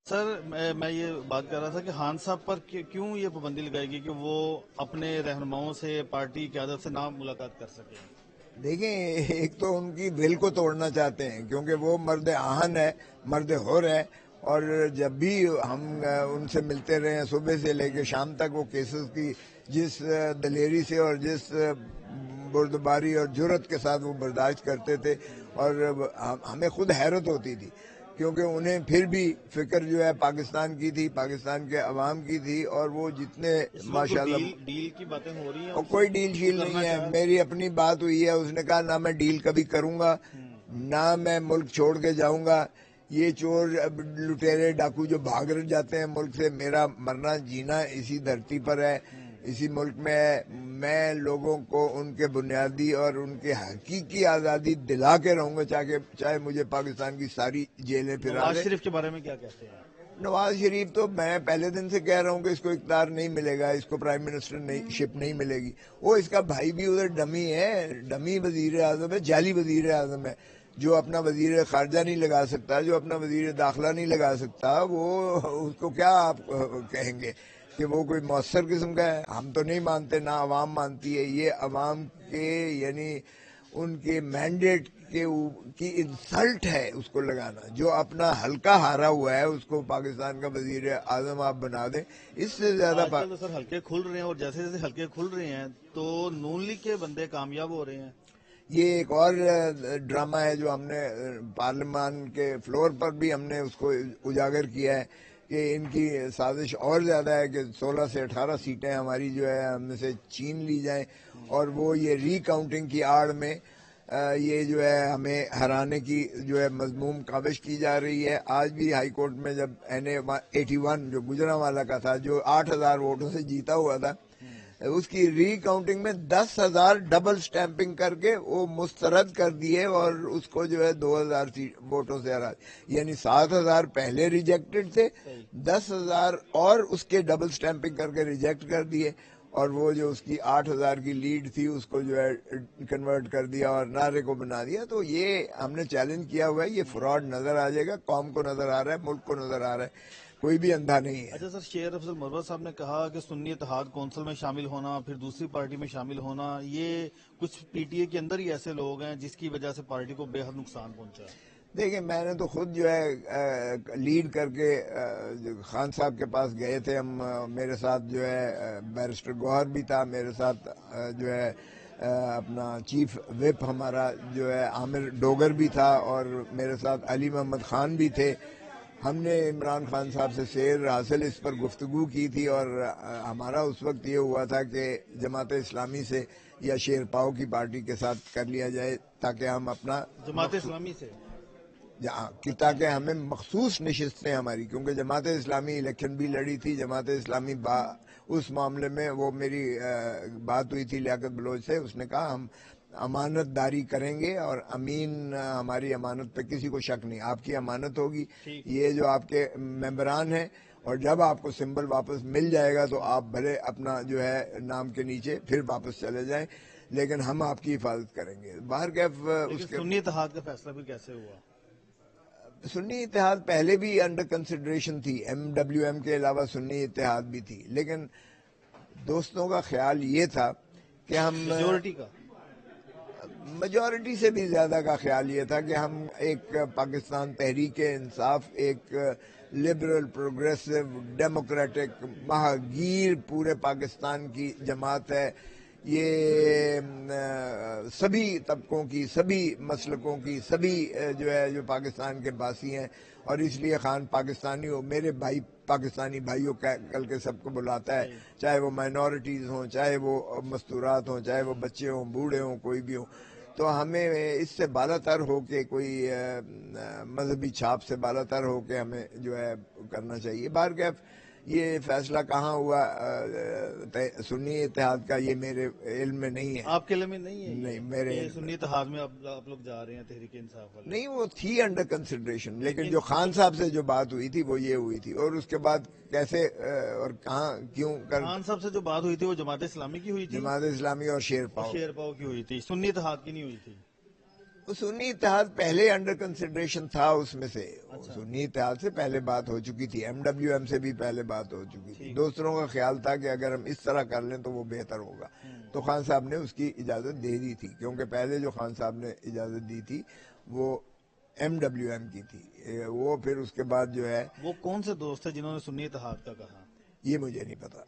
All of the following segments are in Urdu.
سر میں یہ بات کر رہا تھا کہ خان صاحب پر کیوں یہ پابندی لگائے گی کہ وہ اپنے رہنماؤں سے پارٹی قیادت سے نہ ملاقات کر سکے؟ دیکھیں، ایک تو ان کی دل کو توڑنا چاہتے ہیں کیونکہ وہ مرد آہن ہے، مرد حر ہے، اور جب بھی ہم ان سے ملتے رہے ہیں صبح سے لے کے شام تک، وہ کیسز کی جس دلیری سے اور جس بردباری اور جرت کے ساتھ وہ برداشت کرتے تھے، اور ہمیں خود حیرت ہوتی تھی کیونکہ انہیں پھر بھی فکر جو ہے پاکستان کی تھی، پاکستان کے عوام کی تھی، اور وہ جتنے اس وقت کوئی ماشاءاللہ ڈیل کی باتیں ہو رہی ہیں اور ان سے؟ کوئی ڈیل وہ شیل کرنا نہیں ہے. چاہ رہے میری اپنی بات ہوئی ہے، اس نے کہا نہ میں ڈیل کبھی کروں گا، نہ میں ملک چھوڑ کے جاؤں گا. یہ چور لٹیرے ڈاکو جو بھاگ جاتے ہیں ملک سے، میرا مرنا جینا اسی دھرتی پر ہے، اسی ملک میں ہے. میں لوگوں کو ان کے بنیادی اور ان کے حقیقی آزادی دلا کے رہوں گا، چاہے مجھے پاکستان کی ساری جیلیں پھرا نواز دے. شریف کے بارے میں کیا کہتے ہیں؟ نواز شریف تو میں پہلے دن سے کہہ رہا ہوں کہ اس کو اقتدار نہیں ملے گا، اس کو پرائم منسٹر شپ نہیں ملے گی. وہ اس کا بھائی بھی ادھر ڈمی ہے، ڈمی وزیر اعظم ہے، جعلی وزیر اعظم ہے، جو اپنا وزیر خارجہ نہیں لگا سکتا، جو اپنا وزیر داخلہ نہیں لگا سکتا. وہ اس کو کیا آپ کہیں گے کہ وہ کوئی مؤثر قسم کا ہے؟ ہم تو نہیں مانتے، نہ عوام مانتی ہے. یہ عوام کے یعنی ان کے مینڈیٹ کی انسلٹ ہے اس کو لگانا. جو اپنا حلقہ ہارا ہوا ہے اس کو پاکستان کا وزیر اعظم آپ بنا دیں، اس سے زیادہ آج کل تو سر حلقے کھل رہے ہیں، اور جیسے جیسے حلقے کھل رہے ہیں تو نون لیگ کے بندے کامیاب ہو رہے ہیں. یہ ایک اور ڈرامہ ہے جو ہم نے پارلیمان کے فلور پر بھی ہم نے اس کو اجاگر کیا ہے کہ ان کی سازش اور زیادہ ہے کہ 16 سے 18 سیٹیں ہماری جو ہے ہم میں سے چھین لی جائیں، اور وہ یہ ری کاؤنٹنگ کی آڑ میں یہ جو ہے ہمیں ہرانے کی جو ہے مذموم کاوش کی جا رہی ہے. آج بھی ہائی کورٹ میں جب NA 81 جو گجرانوالہ کا تھا، جو 8,000 ووٹوں سے جیتا ہوا تھا، اس کی ری کاؤنٹنگ میں 10,000 ڈبل سٹیمپنگ کر کے وہ مسترد کر دیے، اور اس کو جو ہے 2,000 ووٹوں سے ہرا. یعنی 7,000 پہلے ریجیکٹڈ تھے، 10,000 اور اس کے ڈبل سٹیمپنگ کر کے ریجیکٹ کر دیے، اور وہ جو اس کی 8,000 کی لیڈ تھی اس کو جو ہے کنورٹ کر دیا اور نعرے کو بنا دیا. تو یہ ہم نے چیلنج کیا ہوا ہے. یہ فراڈ نظر آ جائے گا، قوم کو نظر آ رہا ہے، ملک کو نظر آ رہا ہے، کوئی بھی اندھا نہیں ہے. اچھا سر، شیر افضل مربت صاحب نے کہا کہ سنی اتحاد کونسل میں شامل ہونا، پھر دوسری پارٹی میں شامل ہونا، یہ کچھ PTI کے اندر ہی ایسے لوگ ہیں جس کی وجہ سے پارٹی کو بے حد نقصان پہنچا ہے. دیکھیں، میں نے تو خود جو ہے لیڈ کر کے خان صاحب کے پاس گئے تھے ہم. میرے ساتھ جو ہے بیرسٹر گوہر بھی تھا، میرے ساتھ جو ہے اپنا چیف وپ ہمارا جو ہے عامر ڈوگر بھی تھا، اور میرے ساتھ علی محمد خان بھی تھے. ہم نے عمران خان صاحب سے سیر حاصل اس پر گفتگو کی تھی، اور ہمارا اس وقت یہ ہوا تھا کہ جماعت اسلامی سے یا شیر پاؤ کی پارٹی کے ساتھ کر لیا جائے تاکہ ہم اپنا جماعت اسلامی سے تاکہ ہمیں مخصوص نشستیں ہماری، کیونکہ جماعت اسلامی الیکشن بھی لڑی تھی. جماعت اسلامی اس معاملے میں وہ میری بات ہوئی تھی لیاقت بلوچ سے، اس نے کہا ہم امانت داری کریں گے، اور امین ہماری امانت پہ کسی کو شک نہیں، آپ کی امانت ہوگی. یہ جو آپ کے ممبران ہیں، اور جب آپ کو سمبل واپس مل جائے گا تو آپ بھلے اپنا جو ہے نام کے نیچے پھر واپس چلے جائیں، لیکن ہم آپ کی حفاظت کریں گے. باہر کیف اس کے سنی اتحاد کا فیصلہ بھی کیسے ہوا؟ سنی اتحاد پہلے بھی انڈر کنسیڈریشن تھی، MWM کے علاوہ سنی اتحاد بھی تھی، لیکن دوستوں کا خیال یہ تھا کہ ہم میجورٹی سے بھی زیادہ کا خیال یہ تھا کہ ہم ایک پاکستان تحریک انصاف، ایک لبرل پروگریسو ڈیموکریٹک مہاگیر پورے پاکستان کی جماعت ہے. یہ سبھی طبقوں کی، سبھی مسلکوں کی، سبھی جو ہے جو پاکستان کے باسی ہیں، اور اس لیے خان پاکستانی ہو، میرے بھائی پاکستانی بھائیوں کل کے سب کو بلاتا ہے، چاہے وہ مائنورٹیز ہوں، چاہے وہ مستورات ہوں، چاہے وہ بچے ہوں، بوڑھے ہوں، کوئی بھی ہوں. تو ہمیں اس سے بالا تر ہو کے، کوئی مذہبی چھاپ سے بالا تر ہو کے ہمیں جو ہے کرنا چاہیے. باہر کیف یہ فیصلہ کہاں ہوا سنی اتحاد کا، یہ میرے علم میں نہیں ہے. آپ کے علم میں نہیں ہے نہیں، میرے یہ سنی اتحاد میں آپ لوگ جا رہے ہیں تحریک انصاف والے؟ نہیں، وہ تھی انڈر کنسیڈریشن، لیکن جو خان صاحب سے جو بات ہوئی تھی وہ یہ ہوئی تھی. اور اس کے بعد کیسے اور کہاں کیوں خان صاحب سے جو بات ہوئی تھی وہ جماعت اسلامی کی ہوئی تھی، جماعت اسلامی اور شیر پاؤ کی ہوئی تھی، سنی اتحاد کی نہیں ہوئی تھی. سنی اتحاد پہلے انڈر کنسیڈریشن تھا، اس میں سے سنی اتحاد سے پہلے بات ہو چکی تھی، MWM سے بھی پہلے بات ہو چکی تھی. دوسروں کا خیال تھا کہ اگر ہم اس طرح کر لیں تو وہ بہتر ہوگا، تو خان صاحب نے اس کی اجازت دے دی تھی، کیونکہ پہلے جو خان صاحب نے اجازت دی تھی وہ MWM کی تھی. وہ پھر اس کے بعد جو ہے وہ کون سے دوست ہیں جنہوں نے سنی اتحاد کا کہا؟ یہ مجھے نہیں پتا،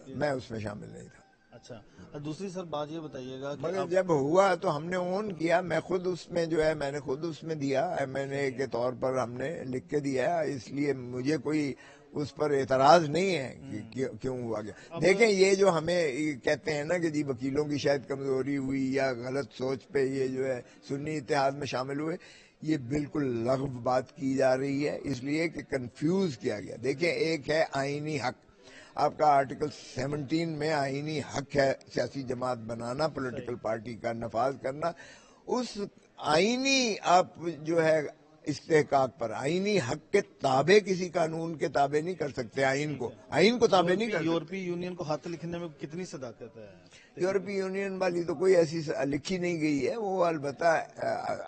میں اس میں شامل نہیں تھا. اچھا، دوسری سر بات یہ بتائیے گا کہ مگر جب ہوا تو ہم نے اون کیا، میں خود اس میں جو ہے میں نے خود اس میں دیا MNA کے طور پر ہم نے لکھ کے دیا، اس لیے مجھے کوئی اس پر اعتراض نہیں ہے کہ کیوں ہوا گیا. دیکھیں یہ جو ہمیں کہتے ہیں نا کہ جی وکیلوں کی شاید کمزوری ہوئی یا غلط سوچ پہ یہ جو ہے سنی اتحاد میں شامل ہوئے، یہ بالکل لغو بات کی جا رہی ہے، اس لیے کہ کنفیوز کیا گیا. دیکھیں ایک ہے آئینی حق، آپ کا آرٹیکل 17 میں آئینی حق ہے سیاسی جماعت بنانا، پولیٹیکل پارٹی کا نفاذ کرنا. اس آئینی آپ جو ہے استحقاق پر آئینی حق کے تابع کسی قانون کے تابع نہیں کر سکتے. آئین کو تابع نہیں کر سکتے. یورپی یونین کو خط لکھنے میں کتنی صداقت ہے؟ یورپی یونین والی تو کوئی ایسی لکھی نہیں گئی ہے، وہ البتہ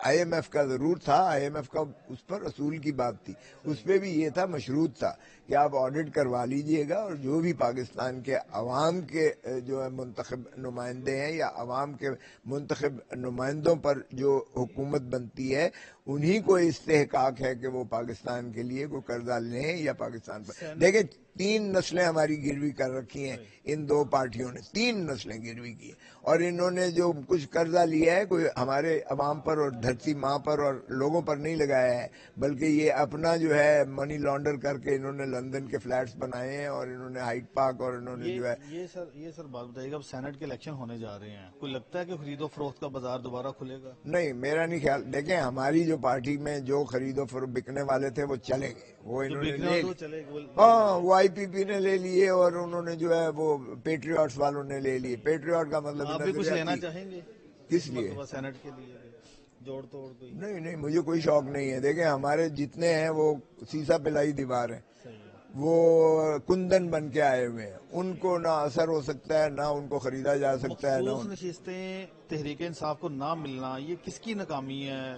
IMF کا ضرور تھا، IMF کا اس پر اصول کی بات تھی، اس پہ بھی یہ تھا مشروط تھا کہ آپ آڈٹ کروا لیجئے گا اور جو بھی پاکستان کے عوام کے جو ہے منتخب نمائندے ہیں یا عوام کے منتخب نمائندوں پر جو حکومت بنتی ہے انہی کو استحقاق ہے کہ وہ پاکستان کے لیے کوئی قرضہ لیں یا پاکستان پر. دیکھیں 3 نسلیں ہماری گروی کر رکھی ہیں ان 2 پارٹیوں نے، 3 نسلیں گروی کی، اور انہوں نے جو کچھ قرضہ لیا ہے کوئی ہمارے عوام پر اور دھرتی ماں پر اور لوگوں پر نہیں لگایا ہے، بلکہ یہ اپنا جو ہے منی لانڈر کر کے انہوں نے لندن کے فلیٹس بنائے ہیں اور انہوں نے ہائیڈ پارک اور انہوں نے جو ہے یہ سر بات بتائیے گا، اب سینٹ کے الیکشن ہونے جا رہے ہیں، کوئی لگتا ہے کہ خرید و فروخت کا بازار دوبارہ کھلے گا؟ نہیں، میرا نہیں خیال. دیکھیں ہماری جو پارٹی میں جو خرید و فروخت بکنے والے تھے وہ چلے گئے، وہ انہوں نے لے ہاں وہ IPP نے لے لیے اور انہوں نے جو ہے وہ پیٹریوٹس والوں نے لے لیے. پیٹریوٹ کا مطلب آپ بھی کچھ لینا چاہیں گے کس لیے؟ سینٹ کے لیے جوڑ توڑ کوئی؟ نہیں مجھے کوئی شوق نہیں ہے. دیکھیں ہمارے جتنے ہیں وہ سیسا پلائی دیوار ہیں، وہ کندن بن کے آئے ہوئے ہیں، ان کو نہ اثر ہو سکتا ہے نہ ان کو خریدا جا سکتا ہے. مخصوص نشستیں تحریک انصاف کو نہ ملنا یہ کس کی ناکامی ہے؟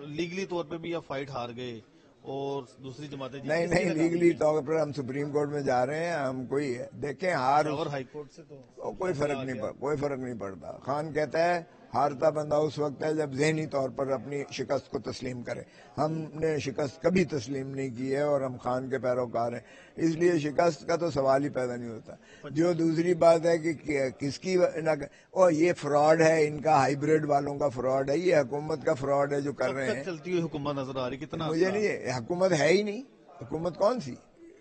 لیگلی طور پہ بھی آپ فائٹ ہار گئے اور دوسری جماعتیں نہیں لیگلی طور پر ہم سپریم کورٹ میں جا رہے ہیں. ہم کوئی دیکھیں ہار اور ہائی کورٹ سے تو کوئی فرق نہیں پڑتا. خان کہتا ہے ہارتا بندہ اس وقت ہے جب ذہنی طور پر اپنی شکست کو تسلیم کرے. ہم نے شکست کبھی تسلیم نہیں کی ہے اور ہم خان کے پیروکار ہیں، اس لیے شکست کا تو سوال ہی پیدا نہیں ہوتا. جو دوسری بات ہے کہ کس کی یہ فراڈ ہے، ان کا ہائیبریڈ والوں کا فراڈ ہے، یہ حکومت کا فراڈ ہے جو کر رہے ہیں. چلتی ہوئی حکومت نظر آ رہی کتنا مجھے نہیں، حکومت ہے ہی نہیں. حکومت کون سی؟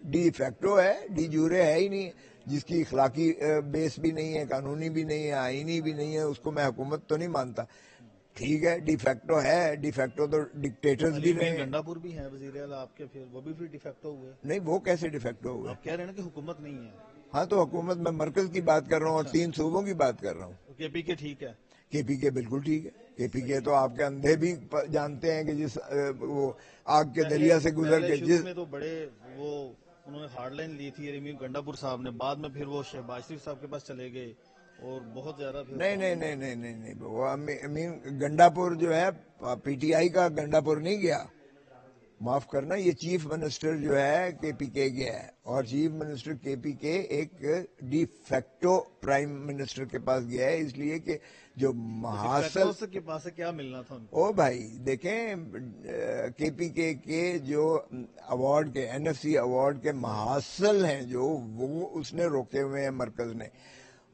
ڈی فیکٹو ہے، ڈی جورے ہے ہی نہیں، جس کی اخلاقی بیس بھی نہیں ہے، قانونی بھی نہیں ہے، آئینی بھی نہیں ہے، اس کو میں حکومت تو نہیں مانتا. ٹھیک ہے ڈی فیکٹو ہے، ڈی فیکٹو تو ڈکٹیٹرز بھی رہے ہیں. گنڈا پور بھی ہیں وزیر اعلیٰ آپ کے، پھر وہ بھی ڈی فیکٹو ہوئے. نہیں وہ کیسے ڈی فیکٹو ہوئے؟ آپ کہہ رہے ہیں کہ حکومت نہیں ہے. ہاں تو حکومت میں مرکز کی بات کر رہا ہوں اور 3 صوبوں کی بات کر رہا ہوں. KPK ٹھیک ہے؟ KPK بالکل ٹھیک ہے. KPK تو آپ کے اندھے بھی جانتے ہیں کہ جس وہ آگ کے دریا سے گزر کے جس میں تو بڑے وہ انہوں نے ہارڈ لائن لی تھی امین گنڈا پور صاحب نے، بعد میں پھر وہ شہباز شریف صاحب کے پاس چلے گئے اور بہت زیادہ نہیں وہ امین گنڈا پور جو ہے PTI کا گنڈا پور نہیں گیا، معاف کرنا، یہ چیف منسٹر جو ہے KPK گیا ہے اور چیف منسٹر KPK ایک ڈی فیکٹو پرائم منسٹر کے پاس گیا ہے، اس لیے کہ جو محاصل کے پاس کیا ملنا تھا. او بھائی دیکھیں KPK کے جو ایوارڈ کے NFC ایوارڈ کے محاصل ہیں جو وہ اس نے روکے ہوئے ہیں مرکز نے،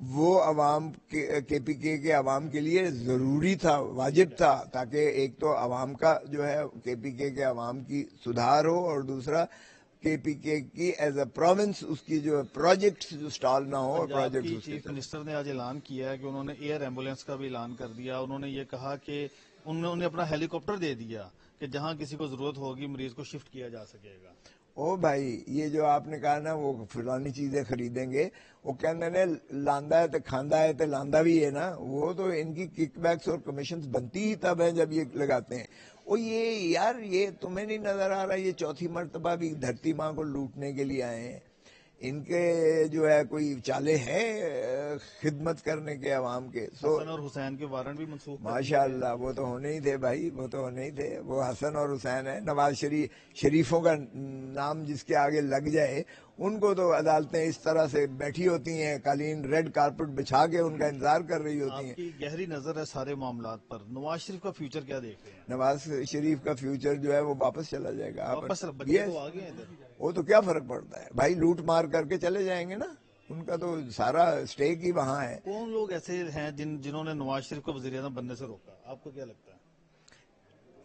وہ عوام KPK کے عوام کے لیے ضروری تھا، واجب تھا، تاکہ ایک تو عوام کا جو ہے KPK کے عوام کی سدھار ہو اور دوسرا KPK کی ایز اے پروونس اس کی جو پروجیکٹس جو سٹال نہ ہو. پروجیکٹس چیف منسٹر نے آج اعلان کیا ہے کہ انہوں نے ایئر ایمبولینس کا بھی اعلان کر دیا. انہوں نے یہ کہا کہ انہوں نے اپنا ہیلی کاپٹر دے دیا کہ جہاں کسی کو ضرورت ہوگی مریض کو شفٹ کیا جا سکے گا. او بھائی یہ جو آپ نے کہا نا وہ فلانی چیزیں خریدیں گے، وہ کہنے نے لاندا ہے تو کھاندا ہے تو لاندا بھی ہے نا، وہ تو ان کی کک بیکس اور کمیشنز بنتی ہی تب ہیں جب یہ لگاتے ہیں. وہ یہ یار یہ تمہیں نہیں نظر آ رہا یہ چوتھی مرتبہ بھی دھرتی ماں کو لوٹنے کے لیے آئے ہیں. ان کے جو ہے کوئی چالے ہیں خدمت کرنے کے عوام کے. سو حسن اور حسین کے وارنٹ بھی منسوخ کر دیے ماشاء اللہ وہ تو ہونے ہی تھے بھائی, وہ تو ہونے ہی تھے. وہ حسن اور حسین ہیں. نواز شریفوں کا نام جس کے آگے لگ جائے ان کو تو عدالتیں اس طرح سے بیٹھی ہوتی ہیں, قالین ریڈ کارپٹ بچھا کے ان کا انتظار کر رہی ہوتی ہیں. آپ کی گہری نظر ہے سارے معاملات پر. نواز شریف کا فیوچر کیا دیکھ رہے ہیں؟ نواز شریف کا فیوچر جو ہے وہ واپس چلا جائے گا. واپس بچے تو آ گئے ہیں ادھر. وہ تو کیا فرق پڑتا ہے بھائی, لوٹ مار کر کے چلے جائیں گے نا, ان کا تو سارا اسٹیک ہی وہاں ہے. کون لوگ ایسے ہیں جنہوں نے نواز شریف کو وزیر اعظم بننے سے روکا؟ آپ کو کیا لگتا ہے؟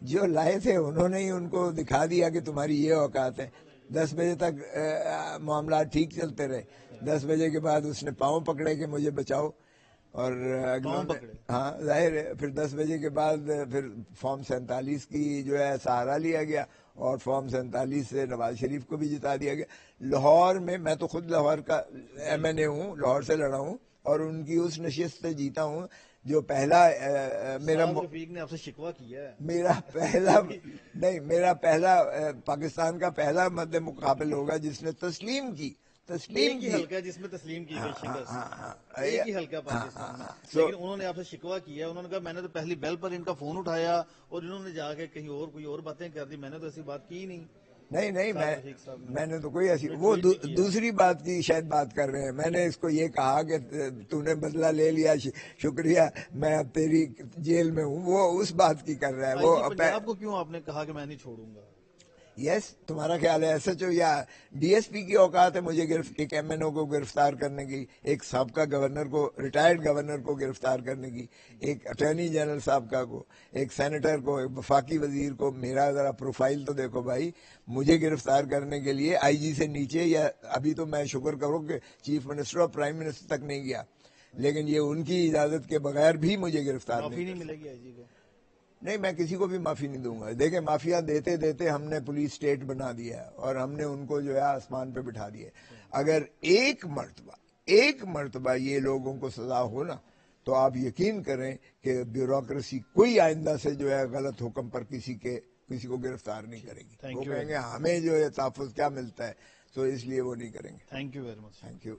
جو لائے تھے انہوں نے ہی ان کو دکھا دیا کہ تمہاری یہ اوقات ہے. 10 بجے تک معاملات ٹھیک چلتے رہے. 10 بجے کے بعد اس نے پاؤں پکڑے کہ مجھے بچاؤ, اور ہاں ظاہر ہے پھر 10 بجے کے بعد پھر فارم 47 کی جو ہے سہارا لیا گیا, اور فارم 47 سے نواز شریف کو بھی جتا دیا گیا. لاہور میں تو خود لاہور کا MNA ہوں, لاہور سے لڑا ہوں, اور ان کی اس نشست سے جیتا ہوں جو پہلا رفیق نے آپ سے شکوہ کیا ہے. میرا پہلا پاکستان کا پہلا مد مقابل ہوگا جس نے تسلیم کی. ایک ہی حلقہ جس میں تسلیم کی گئی شکست, ایک ہی حلقہ پاکستان میں. لیکن انہوں نے آپ سے شکوہ کیا, انہوں نے کہا میں نے تو پہلی بیل پر ان کا فون اٹھایا اور انہوں نے جا کے کہیں اور کوئی اور باتیں کر دی, میں نے تو ایسی بات کی ہی نہیں. نہیں میں نے تو کوئی ایسی, وہ دوسری بات کی شاید بات کر رہے ہیں. میں نے اس کو یہ کہا کہ تو نے بدلہ لے لیا, شکریہ, میں اب تیری جیل میں ہوں. وہ اس بات کی کر رہا ہے. وہ پنجاب کو کیوں آپ نے کہا کہ میں نہیں چھوڑوں گا؟ یس, تمہارا خیال ہے SHO یا DSP کی اوقات ہے مجھے ایک MNO کو گرفتار کرنے کی, ایک سابقہ گورنر کو, ریٹائرڈ گورنر کو گرفتار کرنے کی, ایک اٹارنی جنرل سابقہ کو, ایک سینیٹر کو, ایک وفاقی وزیر کو. میرا ذرا پروفائل تو دیکھو بھائی. مجھے گرفتار کرنے کے لیے IG سے نیچے, یا ابھی تو میں شکر کروں کہ چیف منسٹر اور پرائم منسٹر تک نہیں گیا, لیکن یہ ان کی اجازت کے بغیر بھی مجھے گرفتار نہیں ملے گی IG کو. نہیں, میں کسی کو بھی معافی نہیں دوں گا. دیکھیں, مافیا دیتے دیتے ہم نے پولیس اسٹیٹ بنا دیا ہے, اور ہم نے ان کو جو ہے آسمان پہ بٹھا دیا. اگر ایک مرتبہ یہ لوگوں کو سزا ہو نا, تو آپ یقین کریں کہ بیوروکریسی کوئی آئندہ سے جو ہے غلط حکم پر کسی کو گرفتار نہیں کرے گی. وہ کہیں گے ہمیں جو ہے تحفظ کیا ملتا ہے, تو اس لیے وہ نہیں کریں گے. Thank you very much. Thank you.